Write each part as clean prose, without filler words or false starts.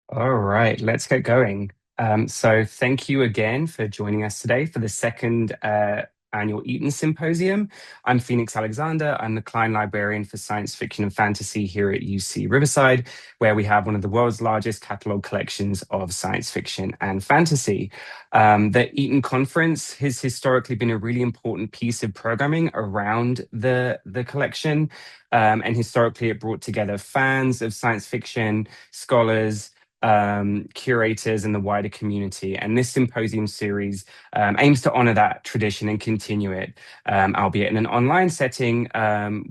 All right, let's get going. So thank you again for joining us today for the second annual Eaton Symposium. I'm Phoenix Alexander. I'm the Klein Librarian for Science Fiction and Fantasy here at UC Riverside, where we have one of the world's largest catalog collections of science fiction and fantasy. The Eaton Conference has historically been a really important piece of programming around the collection. And historically, it brought together fans of science fiction, scholars, curators and the wider community. And this symposium series aims to honor that tradition and continue it, albeit in an online setting,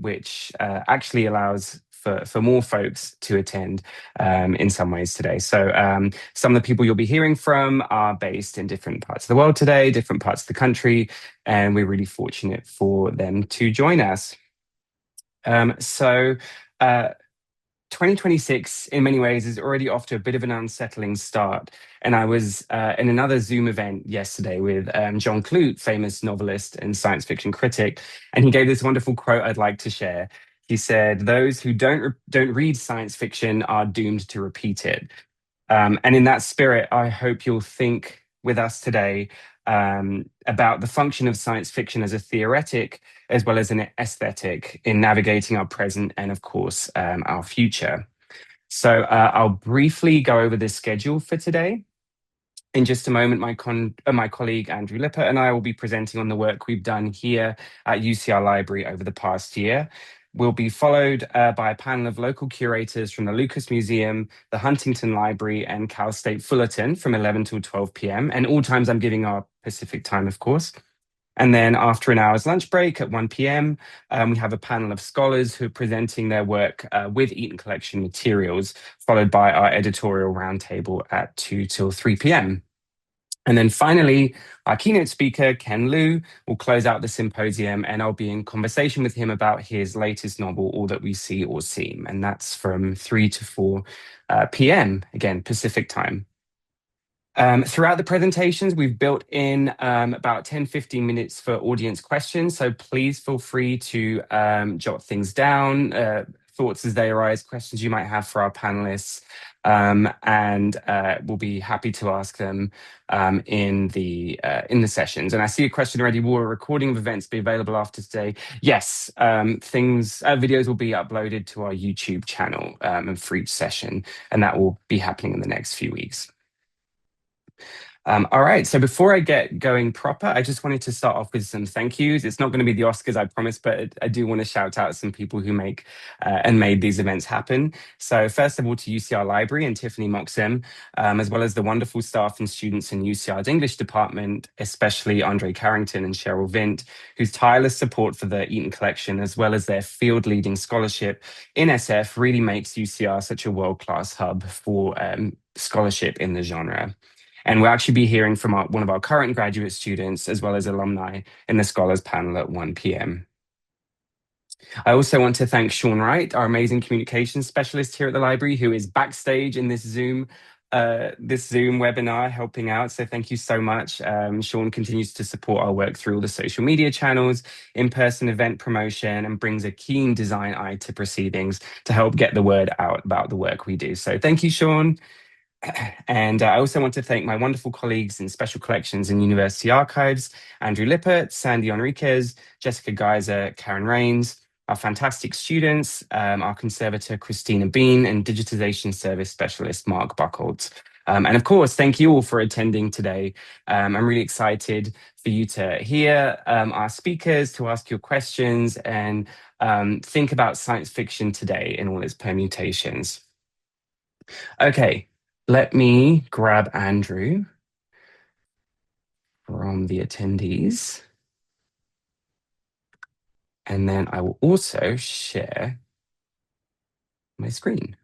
which actually allows for more folks to attend in some ways today. So some of the people you'll be hearing from are based in different parts of the world today, different parts of the country, and we're really fortunate for them to join us. So uh, 2026, in many ways, is already off to a bit of an unsettling start. And I was in another Zoom event yesterday with John Clute, famous novelist and science fiction critic, and he gave this wonderful quote I'd like to share. He said, "Those who don't read science fiction are doomed to repeat it." And in that spirit, I hope you'll think with us today about the function of science fiction as a theoretic as well as an aesthetic in navigating our present and, of course, our future. So I'll briefly go over the schedule for today. In just a moment, my colleague Andrew Lippert and I will be presenting on the work we've done here at UCR Library over the past year. We'll be followed by a panel of local curators from the Lucas Museum, the Huntington Library, and Cal State Fullerton from 11 till 12 p.m. And all times I'm giving our Pacific time, of course. And then after an hour's lunch break at 1 p.m., we have a panel of scholars who are presenting their work with Eaton Collection materials, followed by our editorial roundtable at 2 till 3 p.m. And then finally, our keynote speaker, Ken Liu, will close out the symposium, and I'll be in conversation with him about his latest novel, All That We See or Seem. And that's from 3 to 4 p.m., again, Pacific time. Throughout the presentations, we've built in about 10-15 minutes for audience questions. So please feel free to jot things down, thoughts as they arise, questions you might have for our panelists. And we'll be happy to ask them in the sessions. And I see a question already. Will a recording of events be available after today? Yes, videos will be uploaded to our YouTube channel and for each session, and that will be happening in the next few weeks. All right, so before I get going proper, I just wanted to start off with some thank yous. It's not going to be the Oscars, I promise, but I do want to shout out some people who make and made these events happen. So first of all, to UCR Library and Tiffany Moxham, as well as the wonderful staff and students in UCR's English department, especially Andre Carrington and Cheryl Vint, whose tireless support for the Eaton Collection, as well as their field-leading scholarship in SF, really makes UCR such a world-class hub for scholarship in the genre. And we'll actually be hearing from one of our current graduate students as well as alumni in the Scholars Panel at 1 p.m. I also want to thank Sean Wright, our amazing communications specialist here at the library, who is backstage in this Zoom webinar helping out. So thank you so much. Sean continues to support our work through all the social media channels, in-person event promotion, and brings a keen design eye to proceedings to help get the word out about the work we do. So thank you, Sean. And I also want to thank my wonderful colleagues in Special Collections and University Archives, Andrew Lippert, Sandy Enriquez, Jessica Geiser, Karen Rains, our fantastic students, our conservator, Christina Bean, and Digitization Service Specialist, Mark Buckholtz. And of course, thank you all for attending today. I'm really excited for you to hear our speakers, to ask your questions, and think about science fiction today in all its permutations. Okay, let me grab Andrew from the attendees. And then I will also share my screen.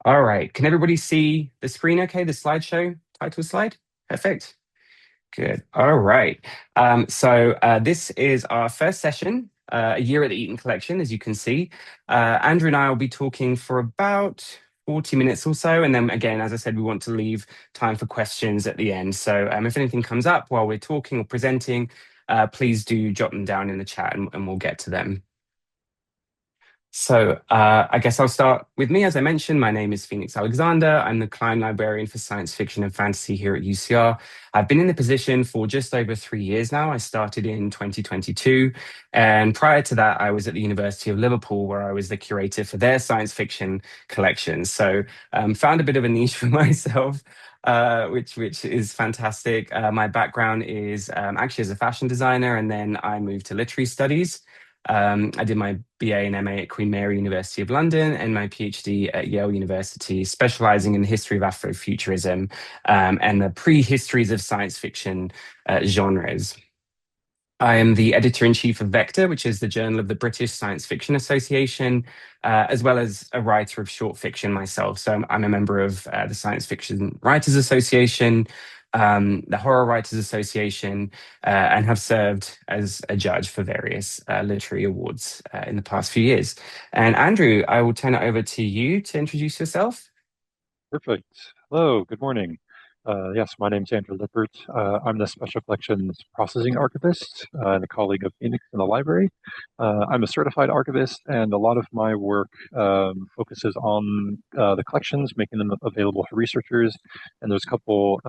All right, can everybody see the screen okay? The slideshow, title slide? Perfect. Good. All right. So this is our first session, a year at the Eaton Collection, as you can see. Andrew and I will be talking for about 40 minutes or so. And then again, as I said, we want to leave time for questions at the end. So if anything comes up while we're talking or presenting, please do jot them down in the chat and we'll get to them. So I guess I'll start with me. As I mentioned, my name is Phoenix Alexander. I'm the Klein Librarian for Science Fiction and Fantasy here at UCR. I've been in the position for just over 3 years now. I started in 2022. And prior to that, I was at the University of Liverpool, where I was the curator for their science fiction collection. So found a bit of a niche for myself. Which is fantastic. My background is actually as a fashion designer, and then I moved to literary studies. I did my BA and MA at Queen Mary University of London and my PhD at Yale University, specializing in the history of Afrofuturism and the prehistories of science fiction genres. I am the editor-in-chief of Vector, which is the journal of the British Science Fiction Association, as well as a writer of short fiction myself. So I'm a member of the Science Fiction Writers Association, the Horror Writers Association, and have served as a judge for various literary awards in the past few years. And Andrew, I will turn it over to you to introduce yourself. Perfect. Hello, good morning. Yes, my name's Andrew Lippert. I'm the Special Collections Processing Archivist and a colleague of Phoenix in the library. I'm a certified archivist, and a lot of my work focuses on the collections, making them available for researchers. And there's a couple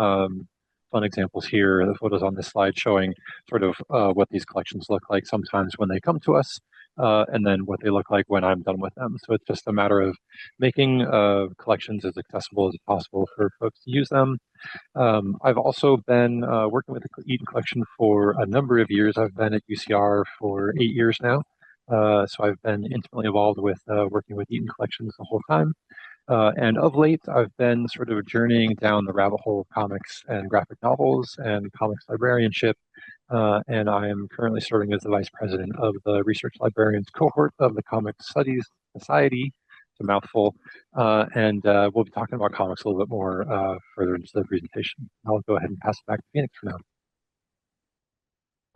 fun examples here, the photos on this slide showing sort of what these collections look like sometimes when they come to us, and then what they look like when I'm done with them. So it's just a matter of making collections as accessible as possible for folks to use them. I've also been working with the Eaton collection for a number of years. I've been at UCR for 8 years now. So I've been intimately involved with working with Eaton collections the whole time. And of late, I've been sort of journeying down the rabbit hole of comics and graphic novels and comics librarianship. And I am currently serving as the vice president of the research librarians cohort of the Comic Studies Society. It's a mouthful. And we'll be talking about comics a little bit more further into the presentation. I'll go ahead and pass it back to Phoenix for now.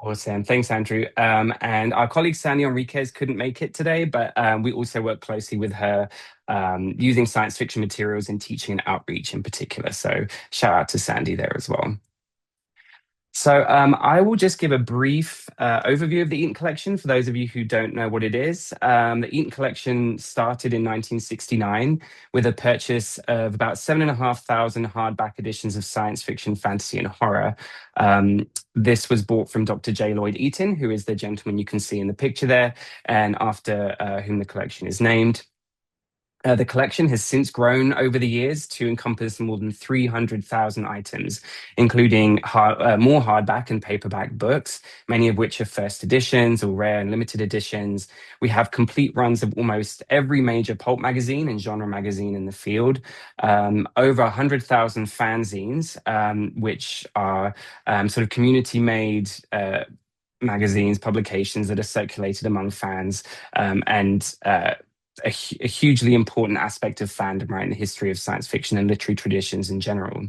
Awesome. Thanks, Andrew. And our colleague Sandy Enriquez couldn't make it today, but we also work closely with her using science fiction materials in teaching and outreach in particular. So shout out to Sandy there as well. So I will just give a brief overview of the Eaton Collection for those of you who don't know what it is. The Eaton Collection started in 1969 with a purchase of about 7,500 hardback editions of science fiction, fantasy, and horror. This was bought from Dr. J. Lloyd Eaton, who is the gentleman you can see in the picture there, and after whom the collection is named. The collection has since grown over the years to encompass more than 300,000 items, including more hardback and paperback books, many of which are first editions or rare and limited editions. We have complete runs of almost every major pulp magazine and genre magazine in the field, over 100,000 fanzines, which are sort of community-made magazines, publications that are circulated among fans, and a hugely important aspect of fandom, right, in the history of science fiction and literary traditions in general.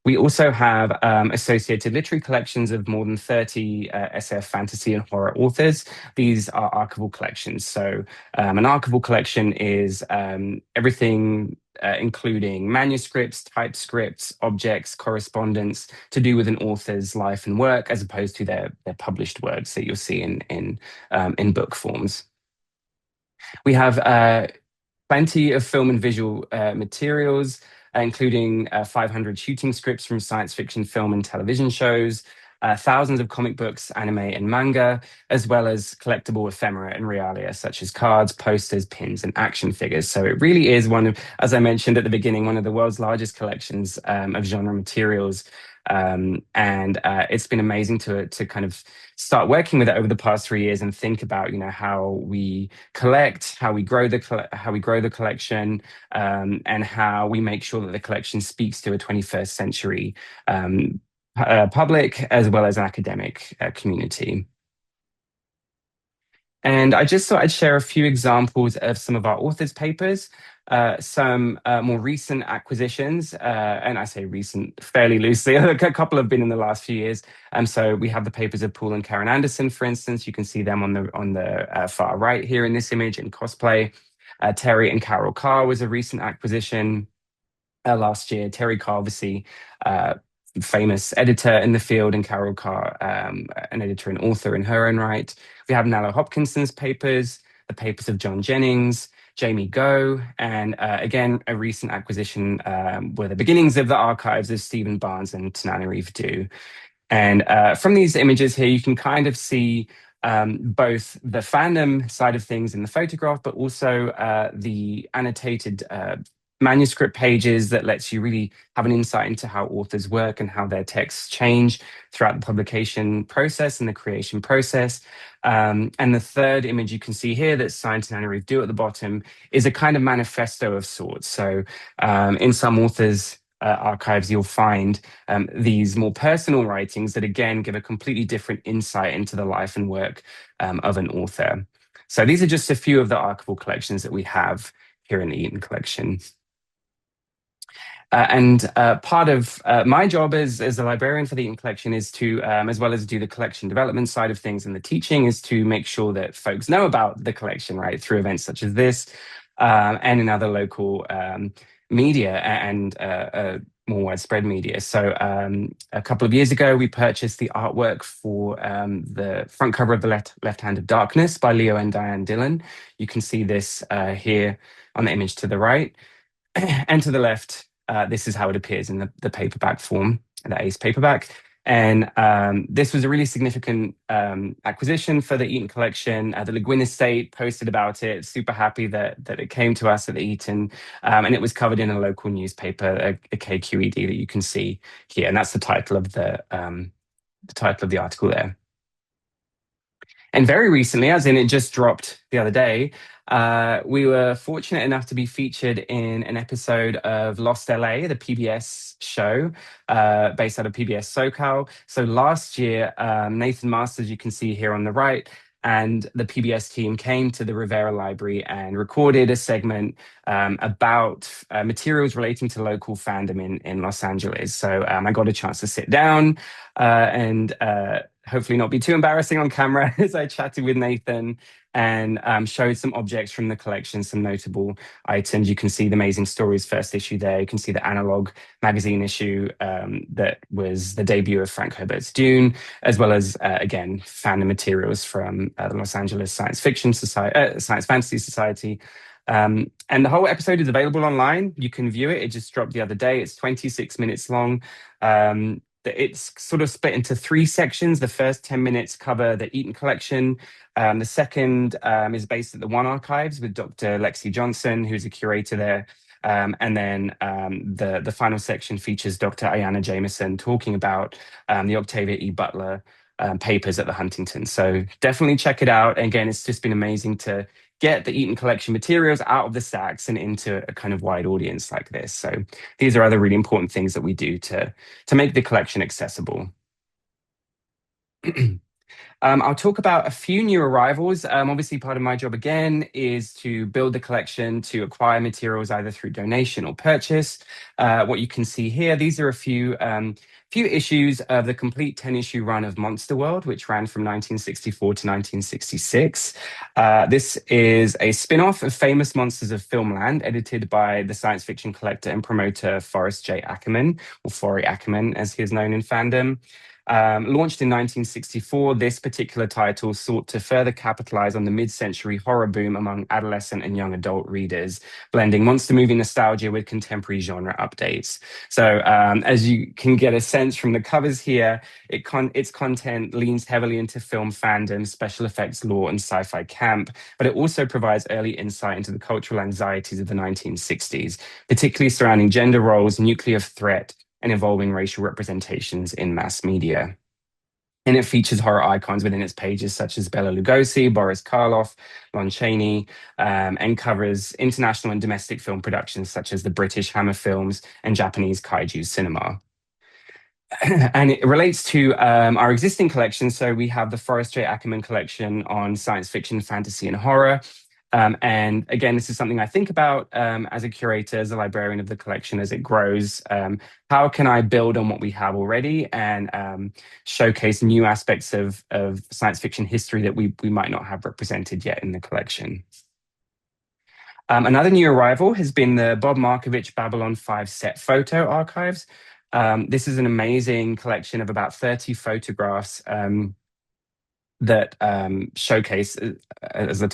We also have associated literary collections of more than 30 SF fantasy and horror authors. These are archival collections. So an archival collection is everything including manuscripts, typescripts, objects, correspondence to do with an author's life and work, as opposed to their published works that you'll see in book forms. We have plenty of film and visual materials, including 500 shooting scripts from science fiction film and television shows, thousands of comic books, anime, and manga, as well as collectible ephemera and realia, such as cards, posters, pins, and action figures. So it really is one of, as I mentioned at the beginning, one of the world's largest collections of genre materials. And it's been amazing to kind of start working with it over the past 3 years and think about, how we collect, how we grow the collection, and how we make sure that the collection speaks to a 21st century public as well as an academic community. And I just thought I'd share a few examples of some of our authors' papers, some more recent acquisitions, and I say recent fairly loosely. A couple have been in the last few years. So we have the papers of Paul and Karen Anderson, for instance. You can see them on the far right here in this image in cosplay. Terry and Carol Carr was a recent acquisition last year. Terry Carr, obviously, uh, famous editor in the field, and Carol Carr, an editor and author in her own right. We have Nalo Hopkinson's papers, the papers of John Jennings, Jamie Goh, and again, a recent acquisition were the beginnings of the archives of Stephen Barnes and Tananarive Due. And from these images here, you can kind of see both the fandom side of things in the photograph, but also the annotated manuscript pages that lets you really have an insight into how authors work and how their texts change throughout the publication process and the creation process. And the third image you can see here that's signed to Nana Do at the bottom is a kind of manifesto of sorts. So in some authors' archives, you'll find these more personal writings that again give a completely different insight into the life and work of an author. So these are just a few of the archival collections that we have here in the Eaton collection. And part of my job as a librarian for the Eaton collection is to, as well as do the collection development side of things and the teaching, is to make sure that folks know about the collection, right, through events such as this and in other local media and more widespread media. So a couple of years ago, we purchased the artwork for the front cover of The Left Hand of Darkness by Leo and Diane Dillon. You can see this here on the image to the right. And to the left, this is how it appears in the paperback form, the Ace paperback. And this was a really significant acquisition for the Eaton collection. The Le Guin estate posted about it, super happy that it came to us at the Eaton. And it was covered in a local newspaper, a KQED that you can see here. And that's the title of the title of the article there. And very recently, as in it just dropped the other day, we were fortunate enough to be featured in an episode of Lost LA, the PBS show based out of PBS SoCal. So last year, Nathan Masters, you can see here on the right, and the PBS team came to the Rivera Library and recorded a segment about materials relating to local fandom in Los Angeles. So I got a chance to sit down and hopefully not be too embarrassing on camera as I chatted with Nathan and showed some objects from the collection, some notable items. You can see the Amazing Stories first issue there. You can see the Analog magazine issue that was the debut of Frank Herbert's Dune, as well as, again, fandom materials from the Los Angeles Science Fiction Society, Science Fantasy Society. And the whole episode is available online. You can view it. It just dropped the other day. It's 26 minutes long. It's sort of split into three sections. The first 10 minutes cover the Eaton collection. The second is based at the One Archives with Dr. Lexi Johnson, who's a curator there. And then the final section features Dr. Ayanna Jameson talking about the Octavia E. Butler papers at the Huntington. So definitely check it out. And again, it's just been amazing to get the Eaton collection materials out of the stacks and into a kind of wide audience like this. So these are other really important things that we do to make the collection accessible. I'll talk about a few new arrivals. Obviously, part of my job again is to build the collection, to acquire materials either through donation or purchase. What you can see here, these are a few issues of the complete 10-issue run of Monster World, which ran from 1964 to 1966. This is a spin-off of Famous Monsters of Filmland, edited by the science fiction collector and promoter Forrest J. Ackerman, or Forry Ackerman, as he is known in fandom. Launched in 1964, this particular title sought to further capitalize on the mid-century horror boom among adolescent and young adult readers, blending monster movie nostalgia with contemporary genre updates. So as you can get a sense from the covers here, its content leans heavily into film fandom, special effects lore, and sci-fi camp, but it also provides early insight into the cultural anxieties of the 1960s, particularly surrounding gender roles, nuclear threat, and evolving racial representations in mass media. And it features horror icons within its pages such as Bela Lugosi, Boris Karloff, Lon Chaney, and covers international and domestic film productions such as the British Hammer Films and Japanese kaiju cinema. And it relates to our existing collection. So we have the Forrest J. Ackerman collection on science fiction, fantasy, and horror. And again, this is something I think about as a curator, as a librarian of the collection as it grows. How can I build on what we have already and showcase new aspects of science fiction history that we might not have represented yet in the collection? Another new arrival has been the Bob Markovich Babylon 5 set photo archives. This is an amazing collection of about 30 photographs that showcase, as the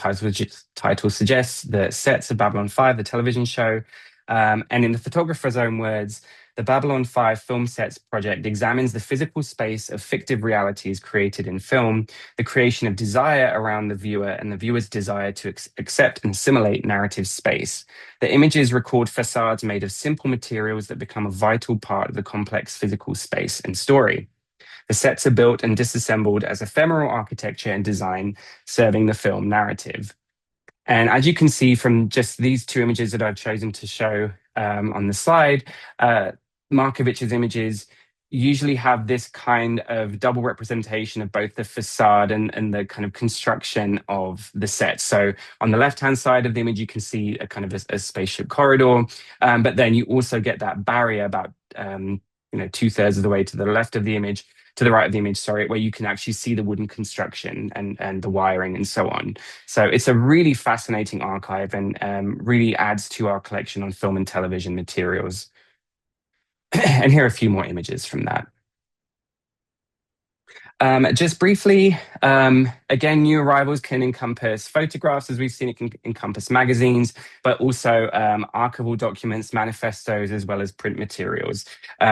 title suggests, the sets of Babylon 5, the television show. And in the photographer's own words, the Babylon 5 film sets project examines the physical space of fictive realities created in film, the creation of desire around the viewer, and the viewer's desire to accept and assimilate narrative space. The images record facades made of simple materials that become a vital part of the complex physical space and story. The sets are built and disassembled as ephemeral architecture and design, serving the film narrative. And as you can see from just these two images that I've chosen to show on the slide, Markovich's images usually have this kind of double representation of both the facade and the kind of construction of the set. So on the left-hand side of the image, you can see a kind of a spaceship corridor, but then you also get that barrier about 2/3 of the way to the left of the image, to the right of the image, sorry, where you can actually see the wooden construction and the wiring and so on. So it's a really fascinating archive and really adds to our collection on film and television materials. And here are a few more images from that. Just briefly, again, new arrivals can encompass photographs, as we've seen, it can encompass magazines, but also archival documents, manifestos, as well as print materials.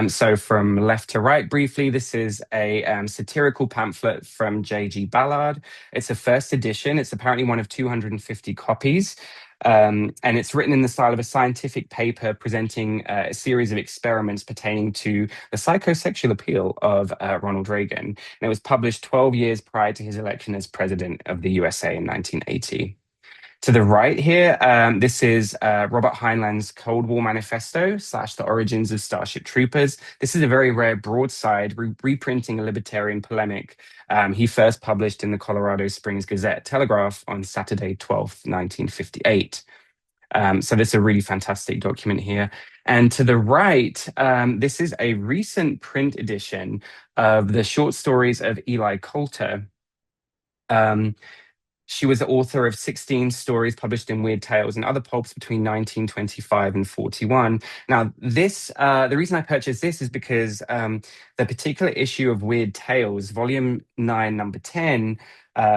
So from left to right, briefly, this is a satirical pamphlet from J.G. Ballard. It's a first edition. It's apparently one of 250 copies. And it's written in the style of a scientific paper presenting a series of experiments pertaining to the psychosexual appeal of Ronald Reagan. And it was published 12 years prior to his election as president of the USA in 1980. To the right here, this is Robert Heinlein's Cold War Manifesto / The Origins of Starship Troopers. This is a very rare broadside reprinting a libertarian polemic he first published in the Colorado Springs Gazette-Telegraph on Saturday, 12th, 1958. So this is a really fantastic document here. And to the right, this is a recent print edition of the short stories of Eli Coulter. She was the author of 16 stories published in Weird Tales and other pulps between 1925 and 41. Now, the reason I purchased this is because the particular issue of Weird Tales, volume 9, number 10,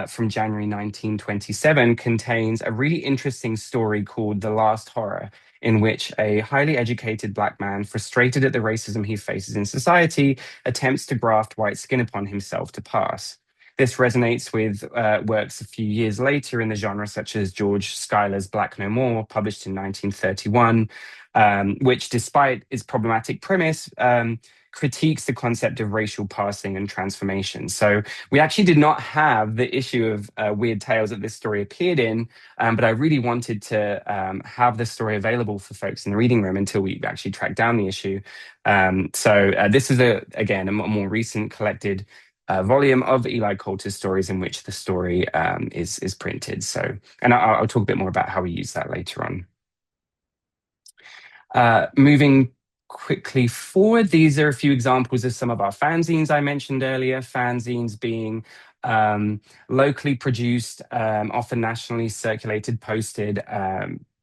from January 1927, contains a really interesting story called The Last Horror, in which a highly educated Black man, frustrated at the racism he faces in society, attempts to graft white skin upon himself to pass. This resonates with works a few years later in the genre, such as George Schuyler's Black No More, published in 1931, which, despite its problematic premise, critiques the concept of racial passing and transformation. So we actually did not have the issue of Weird Tales that this story appeared in, but I really wanted to have the story available for folks in the reading room until we actually tracked down the issue. So this is, again, a more recent collected volume of Eli Coulter's stories in which the story is printed. So, and I'll talk a bit more about how we use that later on. Moving quickly forward, these are a few examples of some of our fanzines I mentioned earlier. Fanzines being locally produced, often nationally circulated, posted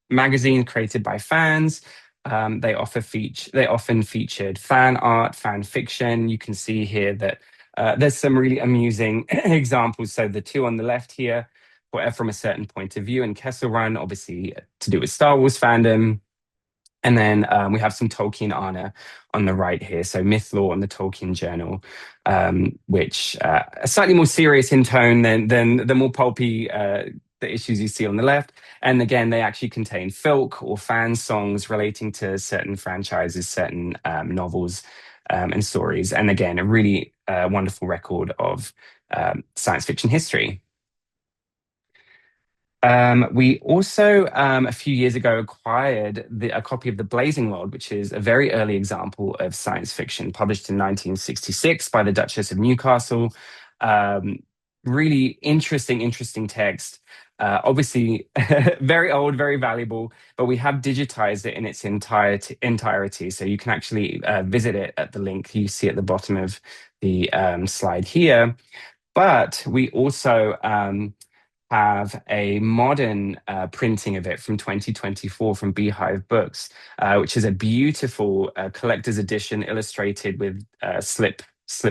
magazines created by fans. They often featured fan art, fan fiction. You can see here that there's some really amusing examples. So the two on the left here, From a Certain Point of View and Kessel Run, obviously to do with Star Wars fandom. And then we have some Tolkien honor on the right here. So Myth Law and the Tolkien Journal, which are slightly more serious in tone than the more pulpy the issues you see on the left. And again, they actually contain folk or fan songs relating to certain franchises, certain novels and stories. And again, a really wonderful record of science fiction history. We also, a few years ago, acquired a copy of The Blazing World, which is a very early example of science fiction, published in 1966 by the Duchess of Newcastle. Really interesting text. Obviously, very old, very valuable, but we have digitized it in its entirety. So you can actually visit it at the link you see at the bottom of the slide here. But we also have a modern printing of it from 2024 from Beehive Books, which is a beautiful collector's edition illustrated with slip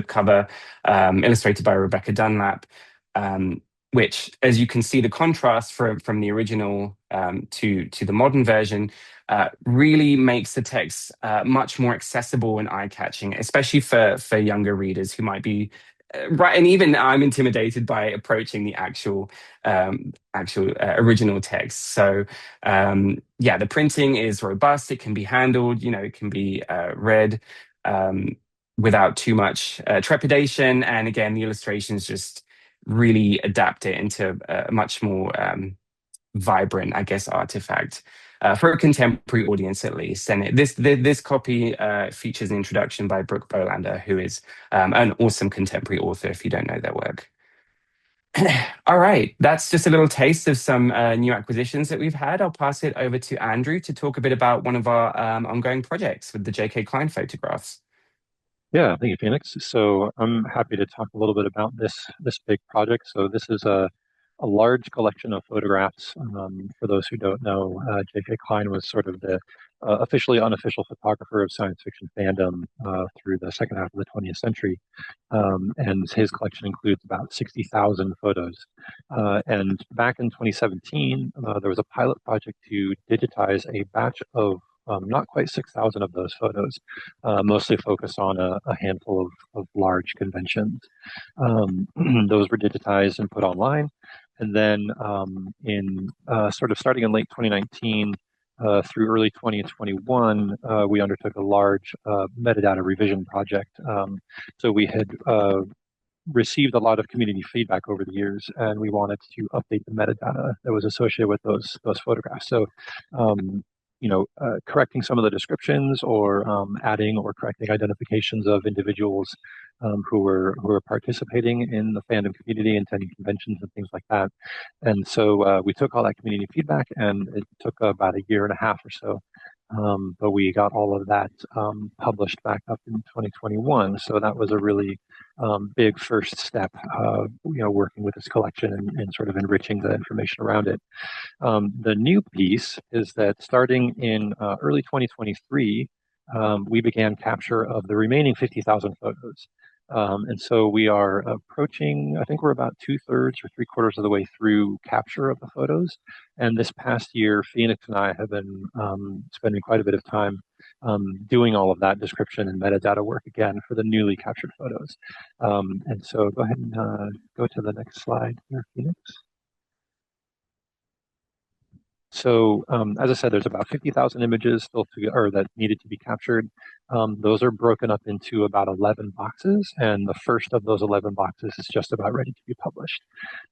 cover, illustrated by Rebecca Dunlap. Um, which, as you can see, the contrast from the original to the modern version really makes the text much more accessible and eye-catching, especially for younger readers who might be right. And even I'm intimidated by approaching the actual original text. So yeah, the printing is robust. It can be handled. It can be read um, without too much trepidation. And again, the illustrations just really adapt it into a much more vibrant, I guess, artifact for a contemporary audience at least. And this copy features an introduction by Brooke Bolander, who is an awesome contemporary author. If you don't know their work. All right, that's just a little taste of some new acquisitions that we've had. I'll pass it over to Andrew to talk a bit about one of our ongoing projects with the J.K. Klein photographs. Yeah, thank you, Phoenix. So I'm happy to talk a little bit about this big project. So this is a large collection of photographs. For those who don't know, J.K. Klein was sort of the officially unofficial photographer of science fiction fandom through the second half of the 20th century. And his collection includes about 60,000 photos. And back in 2017, there was a pilot project to digitize a batch of not quite 6,000 of those photos, mostly focused on a handful of large conventions. Those were digitized and put online. And then in sort of starting in late 2019 through early 2021, we undertook a large metadata revision project. So we had received a lot of community feedback over the years, and we wanted to update the metadata that was associated with those photographs. So, correcting some of the descriptions, or adding or correcting identifications of individuals who were participating in the fandom community, attending conventions and things like that. And so we took all that community feedback, and it took about a year and a half or so. But we got all of that published back up in 2021. So that was a really big first step, working with this collection and sort of enriching the information around it. The new piece is that starting in early 2023, we began capture of the remaining 50,000 photos. And so we are approaching, I think we're about 2/3 or 3/4 of the way through capture of the photos. And this past year, Phoenix and I have been spending quite a bit of time doing all of that description and metadata work again for the newly captured photos. And so go ahead and go to the next slide here, Phoenix. So, as I said, there's about 50,000 images still or that needed to be captured. Those are broken up into about 11 boxes, and the first of those 11 boxes is just about ready to be published.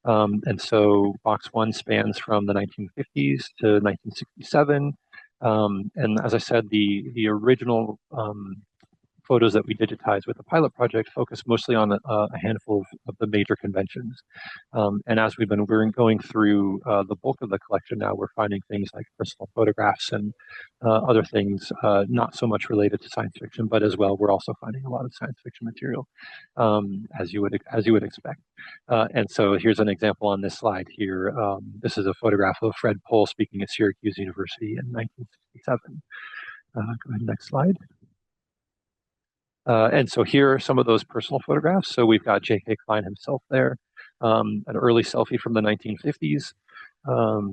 And so, box one spans from the 1950s to 1967. And as I said, the original photos that we digitized with the pilot project focused mostly on a handful of the major conventions. And as we've been going through the bulk of the collection now, we're finding things like personal photographs and other things not so much related to science fiction, but as well, we're also finding a lot of science fiction material, as you would expect. And so here's an example on this slide here. This is a photograph of Fred Pohl speaking at Syracuse University in 1967. Go ahead, next slide. And so here are some of those personal photographs. So we've got J.K. Klein himself there, an early selfie from the 1950s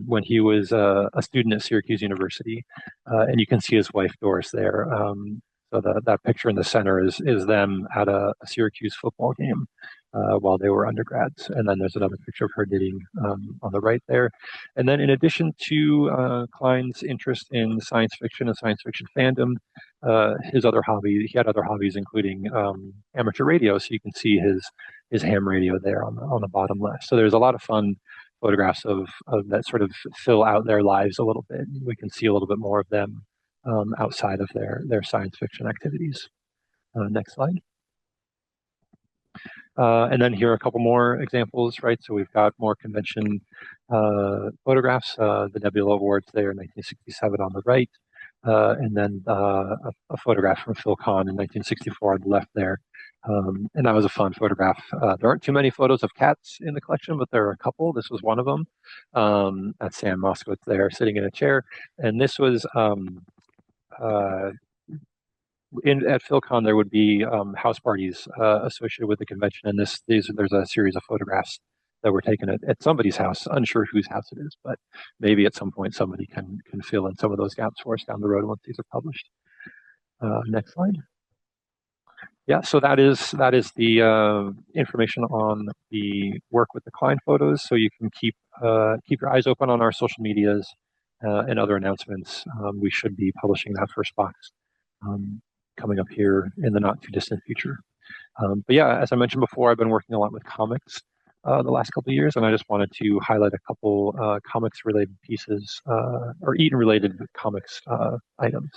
when he was a student at Syracuse University. And you can see his wife, Doris, there. So that picture in the center is them at a Syracuse football game while they were undergrads. And then there's another picture of her knitting on the right there. And then in addition to Klein's interest in science fiction and science fiction fandom, he had other hobbies, including amateur radio. So you can see his ham radio there on the bottom left. So there's a lot of fun photographs of that sort of fill out their lives a little bit. We can see a little bit more of them outside of their science fiction activities. Next slide. And then here are a couple more examples, right? So we've got more convention photographs, the Nebula Awards there in 1967 on the right, and then a photograph from Phil Kahn in 1964 on the left there. And that was a fun photograph. There aren't too many photos of cats in the collection, but there are a couple. This was one of them. That's Sam Moskowitz there sitting in a chair. And this was uh, at PhilCon, there would be house parties associated with the convention. And there's a series of photographs that were taken at somebody's house. Unsure whose house it is, but maybe at some point somebody can fill in some of those gaps for us down the road once these are published. Next slide. Yeah, so that is the information on the work with the Klein photos. So you can keep your eyes open on our social medias and other announcements. We should be publishing that first box um, coming up here in the not too distant future. But yeah, as I mentioned before, I've been working a lot with comics the last couple of years, and I just wanted to highlight a couple comics related pieces or Eaton related comics items.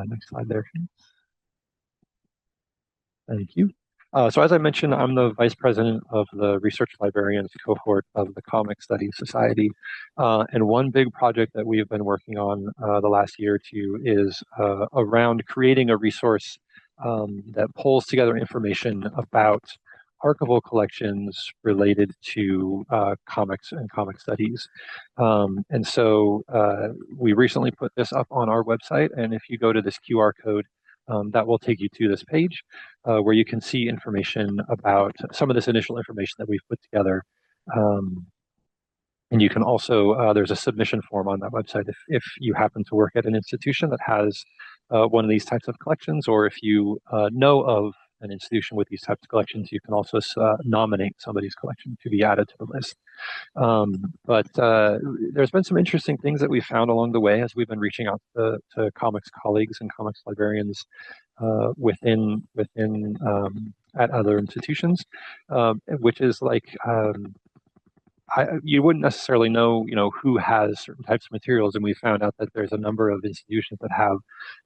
Next slide there. Thank you. So as I mentioned, I'm the vice president of the research librarians cohort of the Comic Studies Society. And one big project that we have been working on the last year or two is around creating a resource that pulls together information about archival collections related to comics and comic studies. And so we recently put this up on our website. And if you go to this QR code, that will take you to this page where you can see information about some of this initial information that we've put together. And you can also, there's a submission form on that website if you happen to work at an institution that has one of these types of collections, or if you know of an institution with these types of collections, you can also nominate somebody's collection to be added to the list. But there's been some interesting things that we found along the way as we've been reaching out to comics colleagues and comics librarians within at other institutions, which is like you wouldn't necessarily know, who has certain types of materials, and we found out that there's a number of institutions that have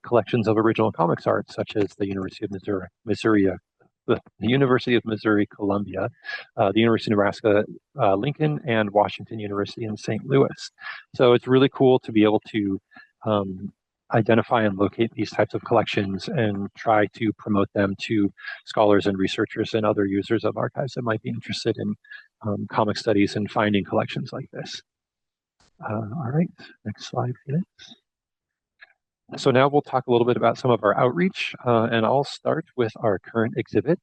collections of original comics art, such as the University of the University of Missouri Columbia, the University of Nebraska Lincoln, and Washington University in St. Louis. So it's really cool to be able to identify and locate these types of collections and try to promote them to scholars and researchers and other users of archives that might be interested in comic studies and finding collections like this. All right, next slide, Felix. So now we'll talk a little bit about some of our outreach, and I'll start with our current exhibit,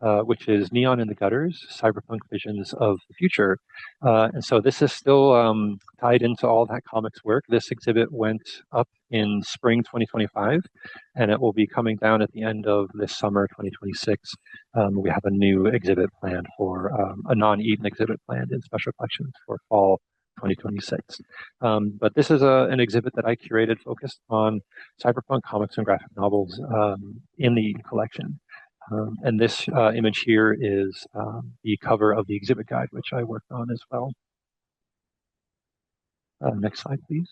which is Neon in the Gutters, Cyberpunk Visions of the Future. And so this is still tied into all that comics work. This exhibit went up in spring 2025, and it will be coming down at the end of this summer 2026. We have a new exhibit planned for a non-Eaton exhibit planned in special collections for fall 2026. But this is an exhibit that I curated focused on cyberpunk comics and graphic novels in the Eaton collection. And this image here is the cover of the exhibit guide, which I worked on as well. Next slide, please.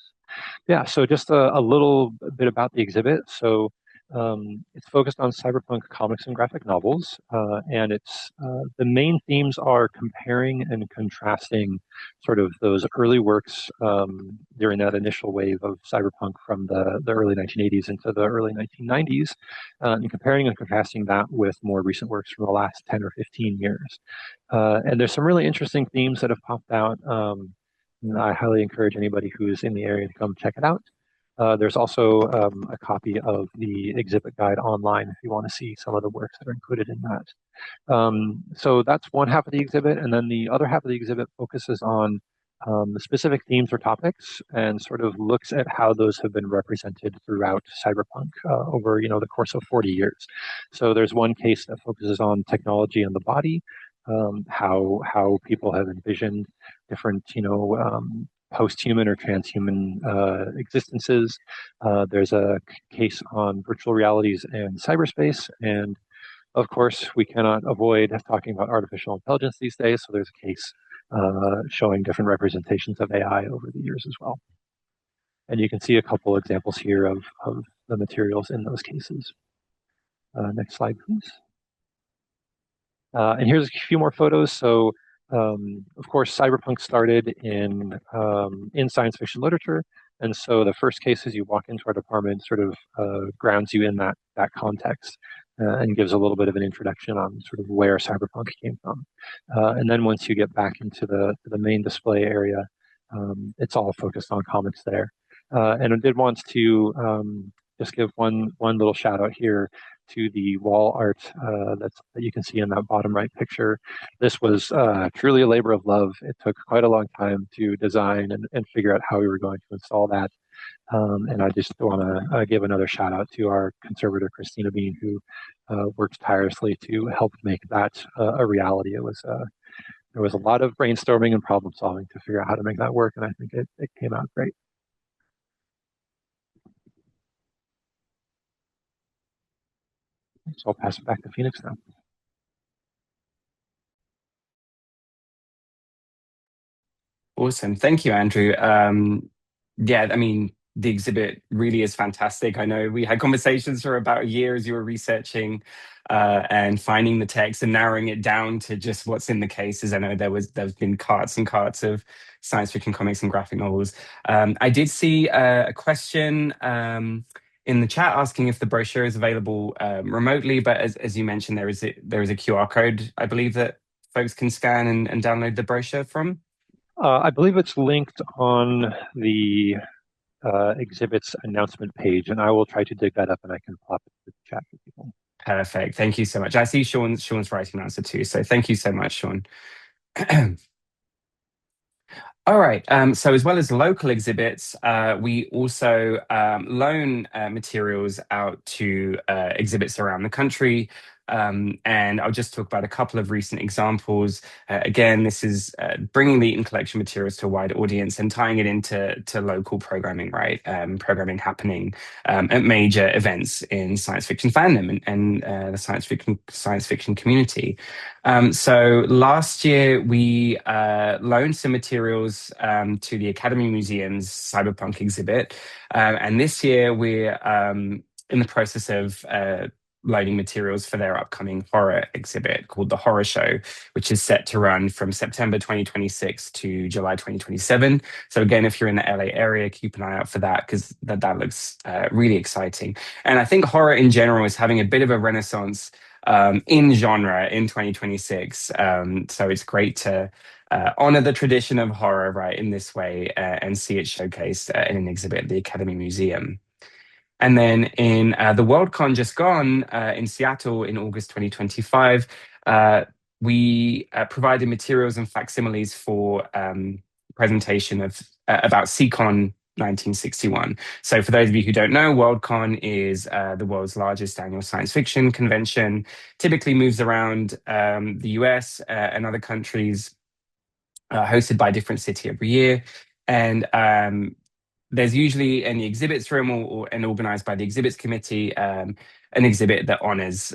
Yeah, so just a little bit about the exhibit. So it's focused on cyberpunk comics and graphic novels, and it's the main themes are comparing and contrasting sort of those early works during that initial wave of cyberpunk from the early 1980s into the early 1990s, and comparing and contrasting that with more recent works from the last 10 or 15 years. And there's some really interesting themes that have popped out. I highly encourage anybody who's in the area to come check it out. There's also a copy of the exhibit guide online if you want to see some of the works that are included in that. So that's one half of the exhibit, and then the other half of the exhibit focuses on the specific themes or topics and sort of looks at how those have been represented throughout cyberpunk over the course of 40 years. So there's one case that focuses on technology and the body, how people have envisioned different post-human or transhuman existences. There's a case on virtual realities and cyberspace, and of course we cannot avoid talking about artificial intelligence these days, so there's a case showing different representations of AI over the years as well. And you can see a couple examples here of the materials in those cases. Next slide, please. And here's a few more photos. So, of course, cyberpunk started in science fiction literature, and so the first case as you walk into our department sort of grounds you in that context. and gives a little bit of an introduction on sort of where cyberpunk came from. And then once you get back into the main display area, it's all focused on comics there. And I did want to just give one little shout out here to the wall art that you can see in that bottom right picture. This was truly a labor of love. It took quite a long time to design and figure out how we were going to install that. And I just want to give another shout out to our conservator, Christina Bean, who worked tirelessly to help make that a reality. There was a lot of brainstorming and problem solving to figure out how to make that work, and I think it came out great. So I'll pass it back to Phoenix now. Awesome. Thank you, Andrew. Yeah, I mean, the exhibit really is fantastic. I know we had conversations for about a year as you were researching and finding the text and narrowing it down to just what's in the cases. I know there's been carts and carts of science fiction comics and graphic novels. I did see a question in the chat asking if the brochure is available remotely, but as you mentioned, there is a QR code, I believe, that folks can scan and download the brochure from. I believe it's linked on the exhibit's announcement page, and I will try to dig that up and I can plop it in the chat for people. Perfect. Thank you so much. I see Sean's writing an answer too. So thank you so much, Sean. All right. So as well as local exhibits, we also loan materials out to exhibits around the country. And I'll just talk about a couple of recent examples. Again, this is bringing the Eaton collection materials to a wide audience and tying it into local programming, right? Programming happening at major events in science fiction fandom and the science fiction community. So last year we loaned some materials to the Academy Museum's Cyberpunk exhibit, and this year we're in the process of loading materials for their upcoming horror exhibit called The Horror Show, which is set to run from September 2026 to July 2027. So again, if you're in the LA area, keep an eye out for that because that looks really exciting. And I think horror in general is having a bit of a renaissance in genre in 2026. So it's great to honor the tradition of horror, right, in this way and see it showcased in an exhibit at the Academy Museum. And then in the Worldcon just gone in Seattle in August 2025, we provided materials and facsimiles for presentation of about CCon 1961. So for those of you who don't know, Worldcon is the world's largest annual science fiction convention, typically moves around the US and other countries, hosted by a different city every year. And there's usually in the exhibits room and organized by the exhibits committee, an exhibit that honors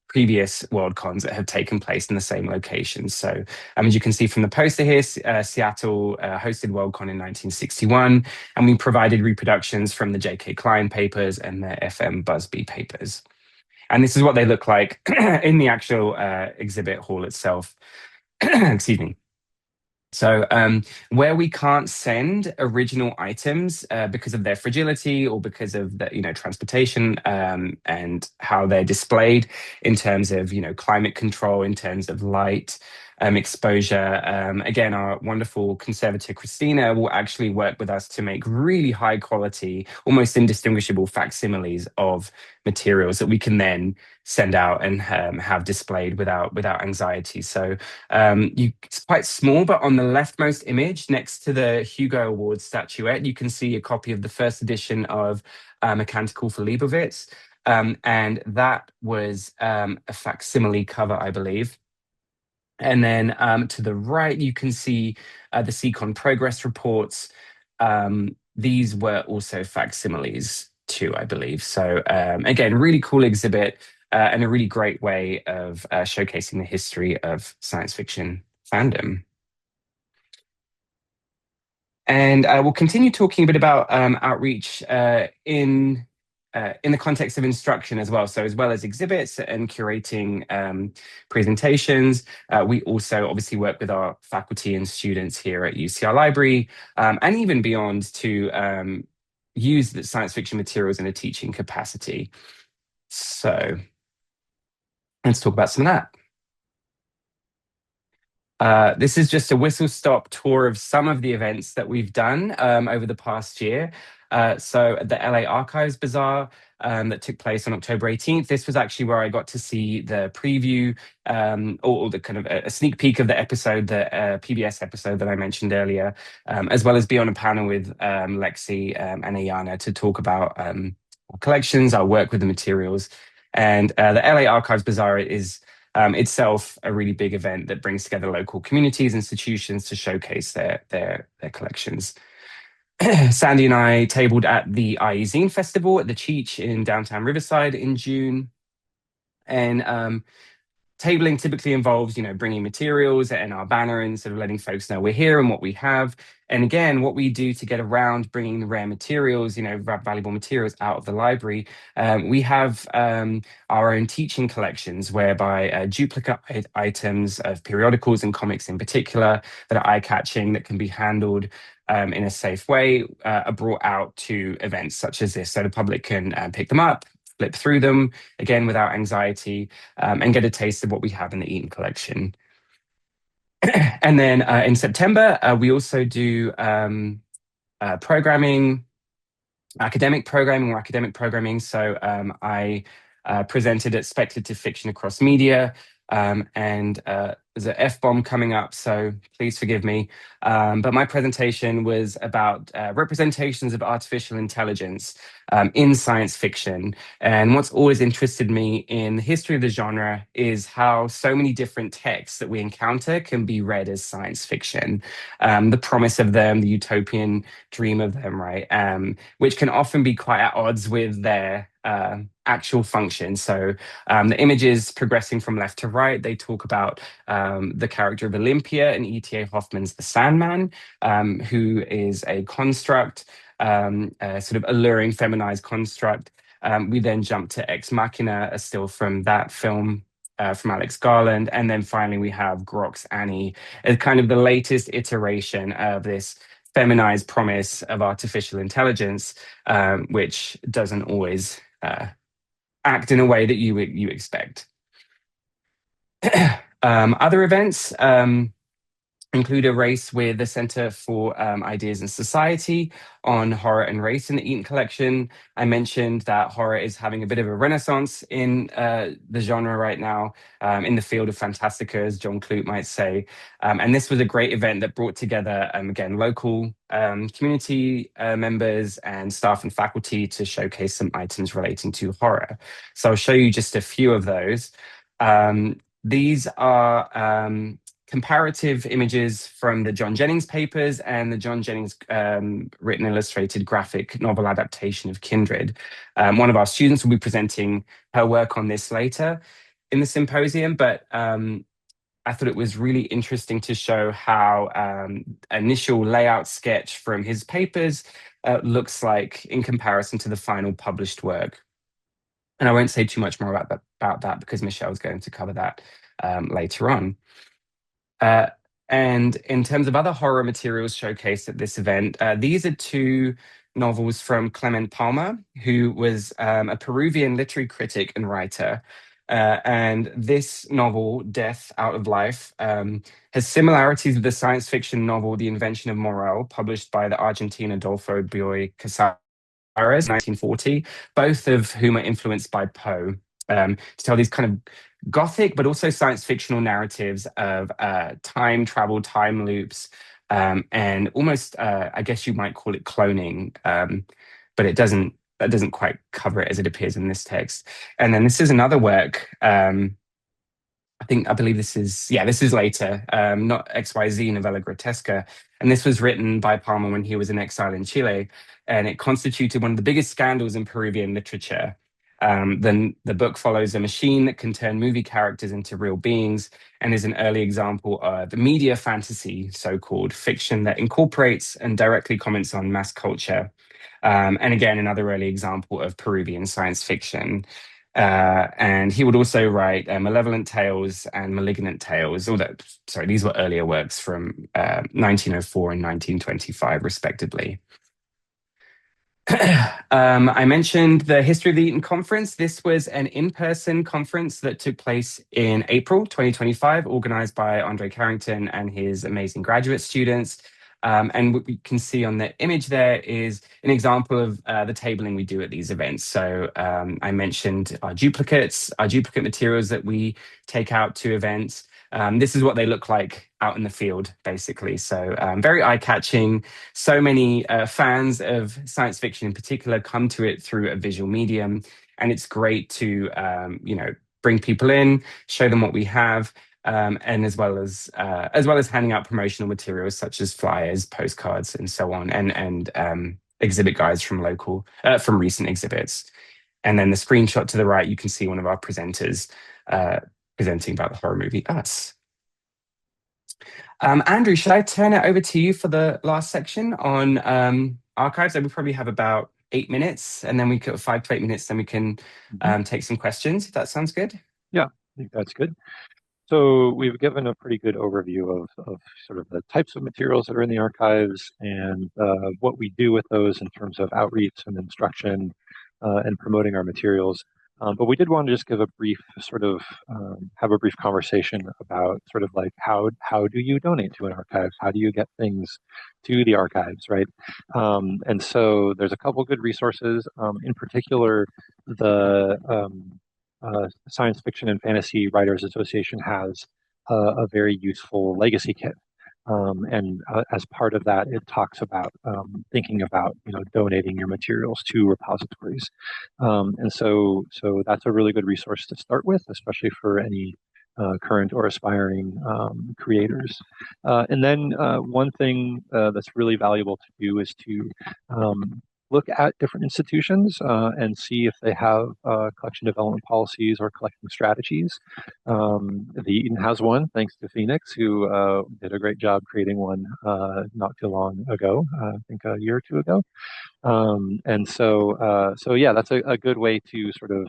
previous World Cons that have taken place in the same location. So as you can see from the poster here, Seattle hosted Worldcon in 1961, and we provided reproductions from the J.K. Klein papers and the F.M. Busby papers. And this is what they look like in the actual exhibit hall itself. Excuse me. So where we can't send original items because of their fragility or because of the transportation and how they're displayed in terms of climate control, in terms of light exposure. Again, our wonderful conservator Christina will actually work with us to make really high quality, almost indistinguishable facsimiles of materials that we can then send out and have displayed without anxiety. So it's quite small, but on the leftmost image next to the Hugo Awards statuette, you can see a copy of the first edition of A Canticle for Leibowitz. And that was a facsimile cover, I believe. And then to the right, you can see the CCon progress reports. These were also facsimiles too, I believe. So again, really cool exhibit and a really great way of showcasing the history of science fiction fandom. And we'll continue talking a bit about outreach in the context of instruction as well. So as well as exhibits and curating presentations, we also obviously work with our faculty and students here at UCR Library and even beyond to use the science fiction materials in a teaching capacity. So Let's talk about some of that. This is just a whistle stop tour of some of the events that we've done over the past year. So the LA Archives Bazaar that took place on October 18th. This was actually where I got to see the preview or the kind of a sneak peek of the episode, the PBS episode that I mentioned earlier, as well as be on a panel with Lexi and Ayana to talk about our collections, our work with the materials. And the LA Archives Bazaar is itself a really big event that brings together local communities, institutions to showcase their collections. Sandy and I tabled at the IE Zine Festival at the Cheech in downtown Riverside in June. And tabling typically involves, bringing materials and our banner and sort of letting folks know we're here and what we have. And again, what we do to get around bringing the rare materials, valuable materials out of the library. We have our own teaching collections whereby duplicate items of periodicals and comics in particular that are eye-catching, that can be handled in a safe way, are brought out to events such as this. So the public can pick them up, flip through them, again, without anxiety, and get a taste of what we have in the Eaton collection. And then in September, we also do programming, academic programming or academic programming. So I presented at Speculative Fiction Across Media, and there's an F-bomb coming up, so please forgive me. But my presentation was about representations of artificial intelligence in science fiction. And what's always interested me in the history of the genre is how so many different texts that we encounter can be read as science fiction. The promise of them, the utopian dream of them, right? Which can often be quite at odds with their actual function. So the images progressing from left to right, they talk about the character of Olympia in E.T.A. Hoffman's The Sandman, who is a construct, a sort of alluring feminized construct. We then jump to Ex Machina, a still from that film from Alex Garland. And then finally, we have Grok's Annie as kind of the latest iteration of this feminized promise of artificial intelligence, which doesn't always act in a way that you expect. Other events include a race with the Center for Ideas and Society on horror and race in the Eaton collection. I mentioned that horror is having a bit of a renaissance in the genre right now, in the field of Fantastica, as John Clute might say. And this was a great event that brought together, again, local community members and staff and faculty to showcase some items relating to horror. So I'll show you just a few of those. These are comparative images from the John Jennings papers and the John Jennings written illustrated graphic novel adaptation of Kindred. One of our students will be presenting her work on this later in the symposium, but I thought it was really interesting to show how initial layout sketch from his papers looks like in comparison to the final published work. And I won't say too much more about that because Michelle's going to cover that later on. And in terms of other horror materials showcased at this event, these are two novels from Clement Palmer, who was a Peruvian literary critic and writer. And this novel, Death Out of Life, has similarities with the science fiction novel The Invention of Morel, published by the Argentine Adolfo Bioy Casares, 1940, both of whom are influenced by Poe, to tell these kind of gothic but also science fictional narratives of time travel, time loops, and almost, I guess you might call it cloning, but that doesn't quite cover it as it appears in this text. And then this is another work. I believe this is later, not XYZ Novella Grotesca. And this was written by Palmer when he was in exile in Chile, and it constituted one of the biggest scandals in Peruvian literature. Then the book follows a machine that can turn movie characters into real beings and is an early example of media fantasy, so-called fiction that incorporates and directly comments on mass culture. And again, another early example of Peruvian science fiction. And he would also write Malevolent Tales and Malignant Tales. Sorry, these were earlier works from 1904 and 1925, respectively. I mentioned the History of the Eaton Conference. This was an in-person conference that took place in April 2025, organized by Andre Carrington and his amazing graduate students. And what we can see on the image there is an example of the tabling we do at these events. So I mentioned our duplicate materials that we take out to events. This is what they look like out in the field, basically. So very eye-catching. So many fans of science fiction in particular come to it through a visual medium, and it's great to bring people in, show them what we have, and as well as handing out promotional materials such as flyers, postcards, and so on, and exhibit guides from recent exhibits. And then the screenshot to the right, you can see one of our presenters uh, presenting about the horror movie Us. Andrew, should I turn it over to you for the last section on archives? We probably have about 8 minutes, and then we could 5 to 8 minutes, then we can Mhm. take some questions, if that sounds good. Yeah, I think that's good. So we've given a pretty good overview of sort of the types of materials that are in the archives and what we do with those in terms of outreach and instruction and promoting our materials. But we did want to just give a brief sort of have a brief conversation about sort of like how do you donate to an archive? How do you get things to the archives, right? And so there's a couple good resources. In particular, the Science Fiction and Fantasy Writers Association has a very useful legacy kit. And as part of that, it talks about thinking about donating your materials to repositories, and so that's a really good resource to start with, especially for any current or aspiring creators. And then one thing that's really valuable to do is to look at different institutions and see if they have collection development policies or collecting strategies. The Eaton has one, thanks to Phoenix, who did a great job creating one not too long ago, I think a year or two ago. And so yeah, that's a good way to sort of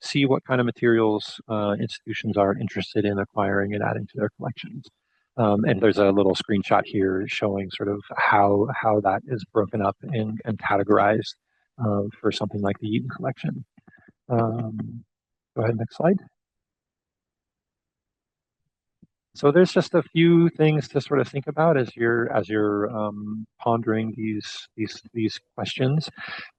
see what kind of materials institutions are interested in acquiring and adding to their collections. And there's a little screenshot here showing sort of how that is broken up and categorized for something like the Eaton collection. Go ahead, next slide. So there's just a few things to sort of think about as you're pondering these questions.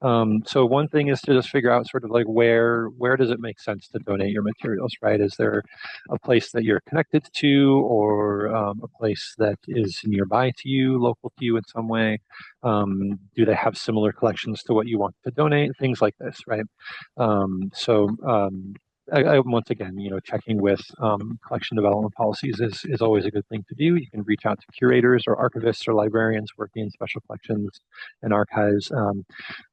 So one thing is to just figure out sort of like where does it make sense to donate your materials, right? Is there a place that you're connected to, or a place that is nearby to you, local to you in some way? Do they have similar collections to what you want to donate? Things like this, right? Once again, checking with collection development policies is always a good thing to do. You can reach out to curators or archivists or librarians working in special collections and archives.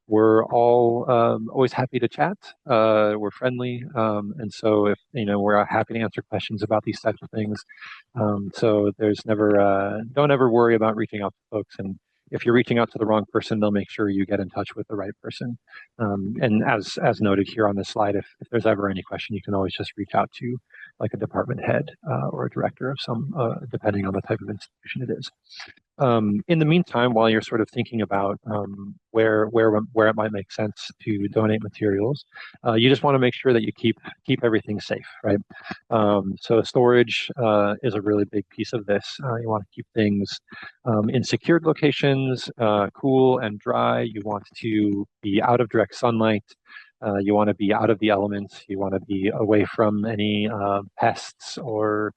We're all always happy to chat. We're friendly, and so if we're happy to answer questions about these types of things. So there's never don't ever worry about reaching out to folks, and if you're reaching out to the wrong person, they'll make sure you get in touch with the right person. And as noted here on this slide, if there's ever any question, you can always just reach out to like a department head or a director of some, depending on the type of institution it is. In the meantime, while you're sort of thinking about where it might make sense to donate materials, you just want to make sure that you keep everything safe, right? So storage is a really big piece of this. You want to keep things in secured locations, cool and dry. You want to be out of direct sunlight. You want to be out of the elements. You want to be away from any pests or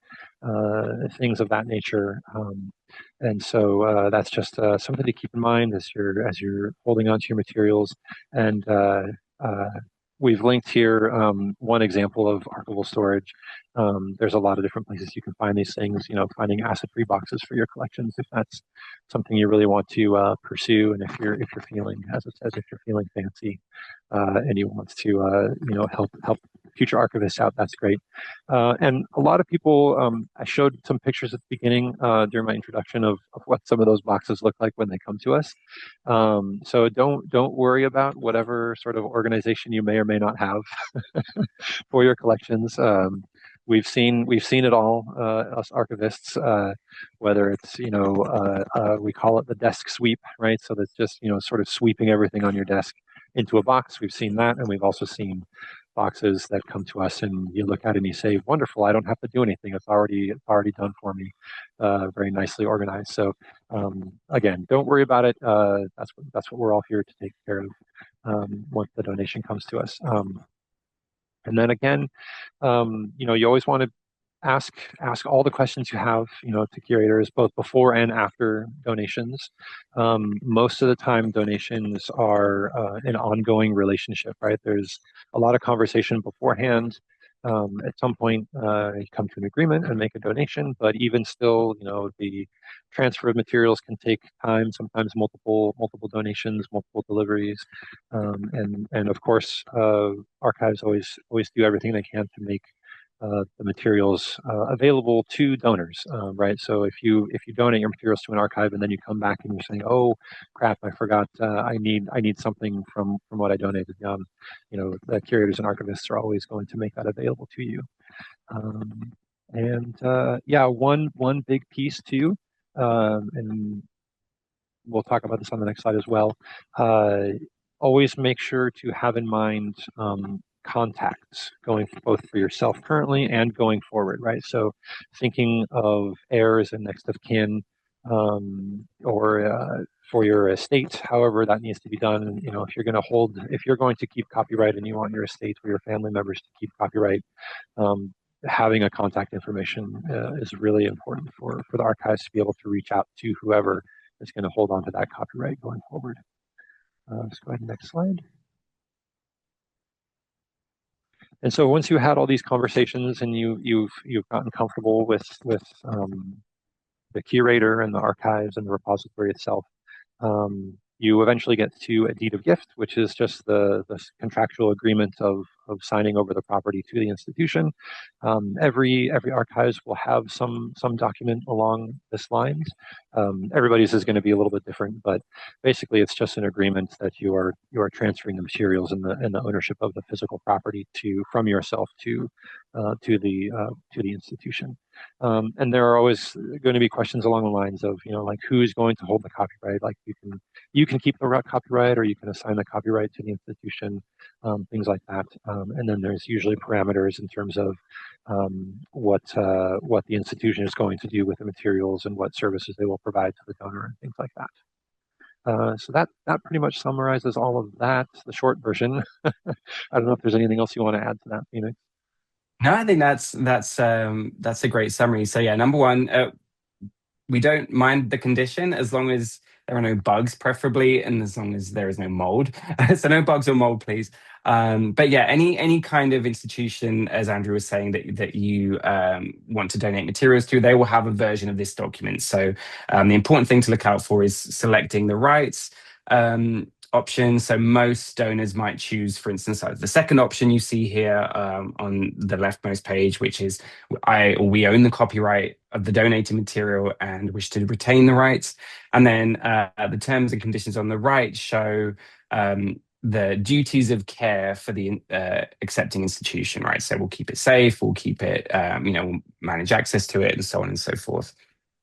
things of that nature. And so that's just something to keep in mind as you're holding onto your materials. And uh, we've linked here one example of archival storage. There's a lot of different places you can find these things. Finding acid-free boxes for your collections if that's something you really want to pursue, and if you're feeling, as it says, if you're feeling fancy and you want to help future archivists out, that's great. And a lot of people, I showed some pictures at the beginning during my introduction of what some of those boxes look like when they come to us. So don't worry about whatever sort of organization you may or may not have for your collections. we've seen it all, us archivists. Whether it's we call it the desk sweep, right? So that's just sort of sweeping everything on your desk into a box. We've seen that, and we've also seen boxes that come to us, and you look at it and you say, "Wonderful! I don't have to do anything. It's already done for me, very nicely organized." So again, don't worry about it. That's what we're all here to take care of once the donation comes to us. And then again, you always want to ask all the questions you have, to curators, both before and after donations. Most of the time, donations are an ongoing relationship, right? There's a lot of conversation beforehand. At some point, you come to an agreement and make a donation, but even still, the transfer of materials can take time. Sometimes multiple donations, multiple deliveries, and of course, archives always do everything they can to make the materials available to donors, right? So if you donate your materials to an archive and then you come back and you're saying, "Oh, crap, I forgot, I need something from what I donated," the curators and archivists are always going to make that available to you. Um, and yeah, one big piece too, and we'll talk about this on the next slide as well. Uh, Always make sure to have in mind contacts going both for yourself currently and going forward, right? So thinking of heirs and next of kin, or for your estate, however that needs to be done. If you're going to keep copyright and you want your estate or your family members to keep copyright, um, having a contact information is really important for the archives to be able to reach out to whoever is going to hold on to that copyright going forward. Let's go ahead and next slide. And so once you had all these conversations and you've gotten comfortable with the curator and the archives and the repository itself, you eventually get to a deed of gift, which is just the contractual agreement of signing over the property to the institution. Every archives will have some document along this lines. Everybody's is going to be a little bit different, but basically it's just an agreement that you are transferring the materials and the ownership of the physical property from yourself to the institution. And there are always going to be questions along the lines of, like, who's going to hold the copyright? Like, you can keep the copyright, or you can assign the copyright to the institution, things like that. And then there's usually parameters in terms of what the institution is going to do with the materials and what services they will provide to the donor and things like that. So that pretty much summarizes all of that, the short version. I don't know if there's anything else you want to add to that, Phoenix. No, I think that's a great summary. So yeah, number one, we don't mind the condition as long as there are no bugs, preferably, and as long as there is no mold. So no bugs or mold, please. But yeah, any kind of institution, as Andrew was saying, that you want to donate materials to, they will have a version of this document. So the important thing to look out for is selecting the rights. Options. So most donors might choose, for instance, like the second option you see here on the leftmost page, which is we own the copyright of the donated material and wish to retain the rights. And then the terms and conditions on the right show the duties of care for the accepting institution, right? So we'll keep it safe, we'll keep it, we'll manage access to it, and so on and so forth.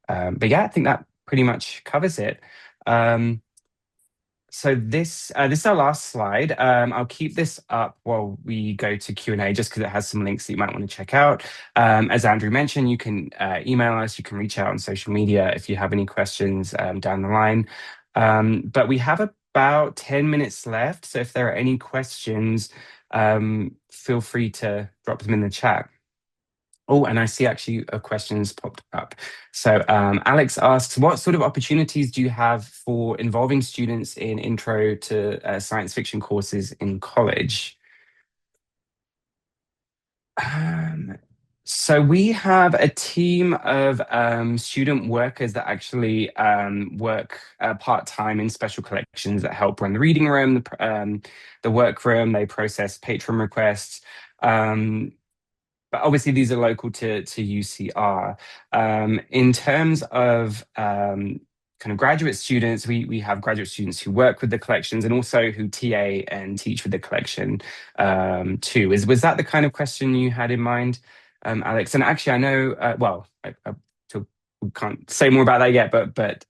But yeah, I think that pretty much covers it. So this is our last slide. I'll keep this up while we go to Q&A, just because it has some links that you might want to check out. As Andrew mentioned, you can email us, you can reach out on social media if you have any questions down the line. But we have about 10 minutes left, so if there are any questions, feel free to drop them in the chat. Oh, and I see actually a question's popped up. So Alex asks, what sort of opportunities do you have for involving students in intro to science fiction courses in college? So we have a team of student workers that actually work part-time in special collections that help run the reading room, the workroom. They process patron requests. But obviously these are local to UCR. In terms of kind of graduate students, we have graduate students who work with the collections and also who TA and teach with the collection too. Was that the kind of question you had in mind? Alex. And actually, I know, well, still can't say more about that yet, but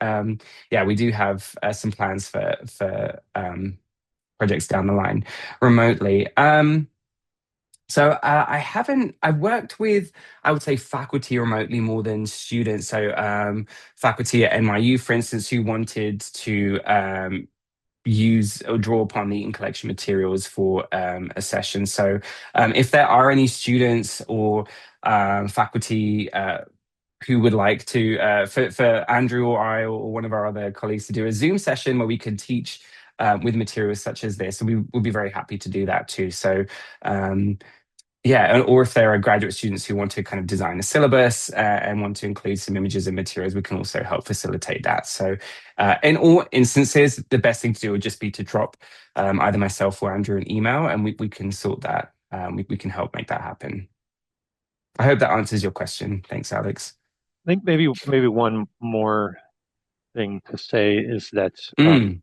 yeah, we do have some plans for projects down the line remotely. I haven't, I've worked with, I would say, faculty remotely more than students. Faculty at NYU, for instance, who wanted to use or draw upon the Eaton collection materials for a session. If there are any students or faculty who would like to, for Andrew or I or one of our other colleagues to do a Zoom session where we could teach with materials such as this, we would be very happy to do that too. Um, yeah, or if there are graduate students who want to kind of design a syllabus and want to include some images and materials, we can also help facilitate that. In all instances, the best thing to do would just be to drop either myself or Andrew an email, and we can sort that. We can help make that happen. I hope that answers your question. Thanks, Alex. I think maybe one more thing to say is that Mm,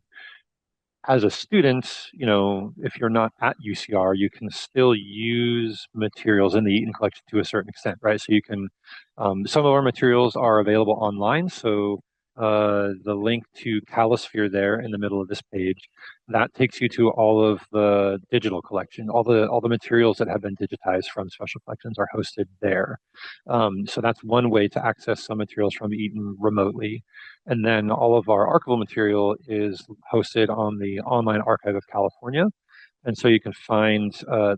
as a student, if you're not at UCR, you can still use materials in the Eaton collection to a certain extent, right? So you can, some of our materials are available online. So the link to Calisphere there in the middle of this page, that takes you to all of the digital collection. All the materials that have been digitized from special collections are hosted there. So that's one way to access some materials from Eaton remotely. And then all of our archival material is hosted on the Online Archive of California. And so you can find,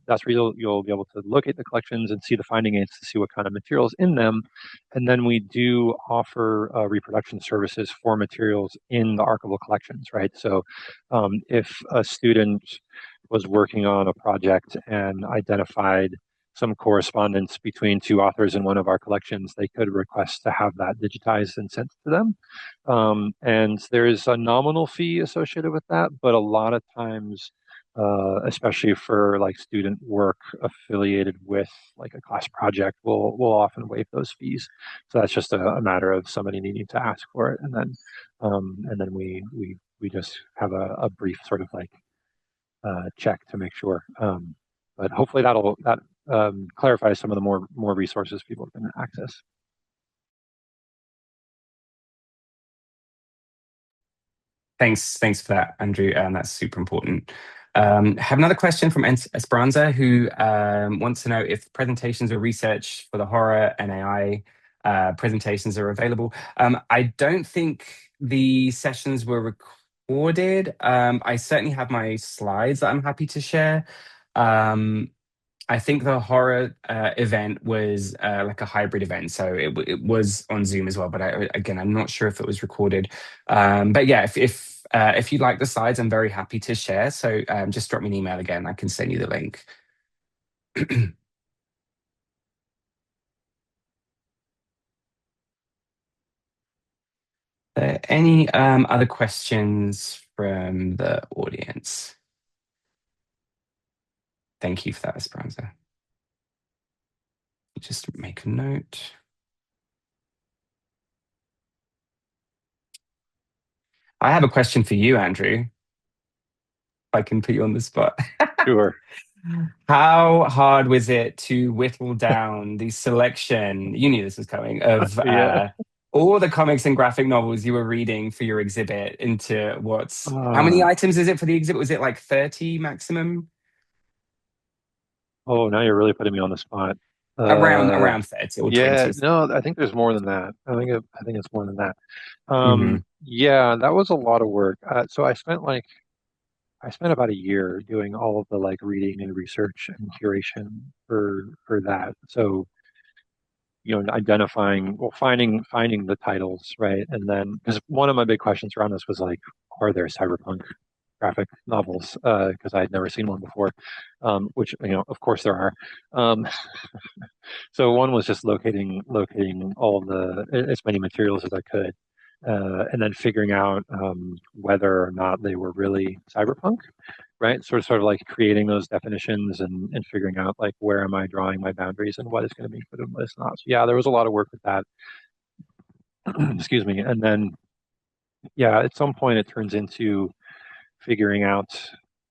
that's where you'll be able to locate the collections and see the finding aids to see what kind of materials in them. And then we do offer reproduction services for materials in the archival collections, right? So if a student was working on a project and identified some correspondence between two authors in one of our collections, they could request to have that digitized and sent to them. And there is a nominal fee associated with that, but a lot of times, especially for like student work affiliated with like a class project, we'll often waive those fees. So that's just a matter of somebody needing to ask for it, and then we just have a brief sort of like check to make sure. But hopefully that clarifies some of the more resources people can access. thanks for that, Andrew. That's super important. Have another question from Esperanza, who wants to know if presentations or research for the horror and AI presentations are available. I don't think the sessions were recorded. I certainly have my slides that I'm happy to share. Um, I think the horror event was like a hybrid event, so it was on Zoom as well. But again, I'm not sure if it was recorded. But yeah, if you like the slides, I'm very happy to share. So just drop me an email again. I can send you the link. Any other questions from the audience? Thank you for that, Esperanza. Just make a note. I have a question for you, Andrew. If I can put you on the spot. Sure. How hard was it to whittle down the selection, you knew this was coming, of Yeah. all the comics and graphic novels you were reading for your exhibit into how many Uh, items is it for the exhibit? Was it like 30 maximum? oh, now you're really putting me on the spot. Around Uh, around 30 or yeah, 20. no, I think there's more than that. I think it's more than that. Hmm. Yeah, that was a lot of work. So I spent about a year doing all of the like reading and research and curation for that. So identifying, well, finding the titles, right? And then because one of my big questions around this was like, are there cyberpunk graphic novels? Because I had never seen one before, which of course there are. Um, so one was just locating all the as many materials as I could, and then figuring out whether or not they were really cyberpunk, right? Sort of like creating those definitions and figuring out like where am I drawing my boundaries and what is going to be fit and what is not. So yeah, there was a lot of work with that. Excuse me. And then yeah, at some point it turns into figuring out.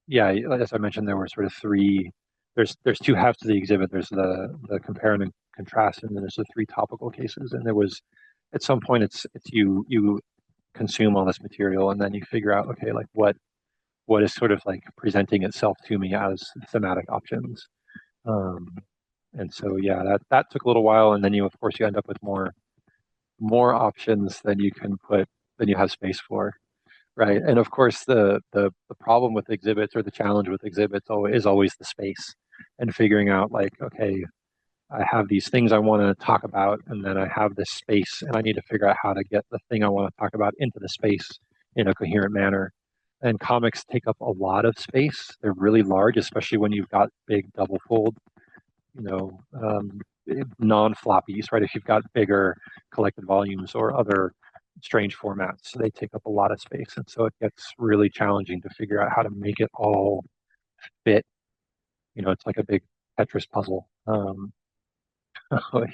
Yeah, as I mentioned, there were sort of three. There's two halves to the exhibit. There's the compare and contrast, and then there's the three topical cases. And there was at some point it's you consume all this material and then you figure out, okay, like what is sort of like presenting itself to me as thematic options. Um, and so yeah, that took a little while, and then you of course you end up with more options than you have space for, right? And of course the problem with exhibits, or the challenge with exhibits, is always the space, and figuring out like, okay, I have these things I want to talk about, and then I have this space, and I need to figure out how to get the thing I want to talk about into the space in a coherent manner. And comics take up a lot of space. They're really large, especially when you've got big double fold, you know, non-floppies, right? If you've got bigger collected volumes or other strange formats, they take up a lot of space. And so it gets really challenging to figure out how to make it all fit. You know, it's like a big Tetris puzzle.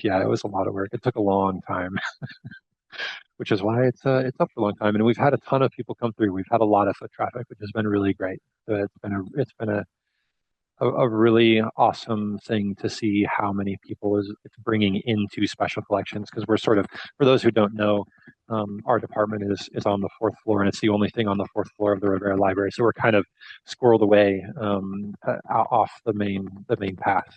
Yeah, it was a lot of work. It took a long time, which is why it's up for a long time. And we've had a ton of people come through. We've had a lot of foot traffic, which has been really great. So it's been a really awesome thing to see how many people it's bringing into special collections, because we're sort of, for those who don't know, our department is on the fourth floor, and it's the only thing on the fourth floor of the Rivera Library. So we're kind of squirreled away off the main path.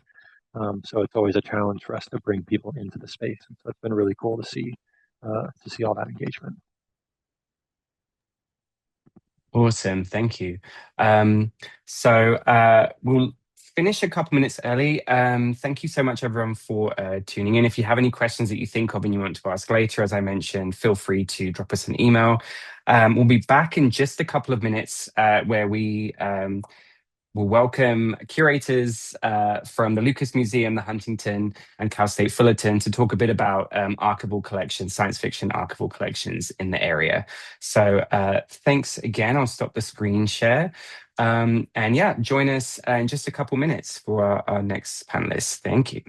So it's always a challenge for us to bring people into the space, and so it's been really cool to see all that engagement. Awesome, thank you. We'll finish a couple minutes early. Thank you so much, everyone, for tuning in. If you have any questions that you think of and you want to ask later, as I mentioned, feel free to drop us an email. We'll be back in just a couple of minutes where we will welcome curators from the Lucas Museum, the Huntington, and Cal State Fullerton to talk a bit about archival collections, science fiction archival collections in the area. So thanks again. I'll stop the screen share. And yeah, join us in just a couple minutes for our next panelists. Thank you.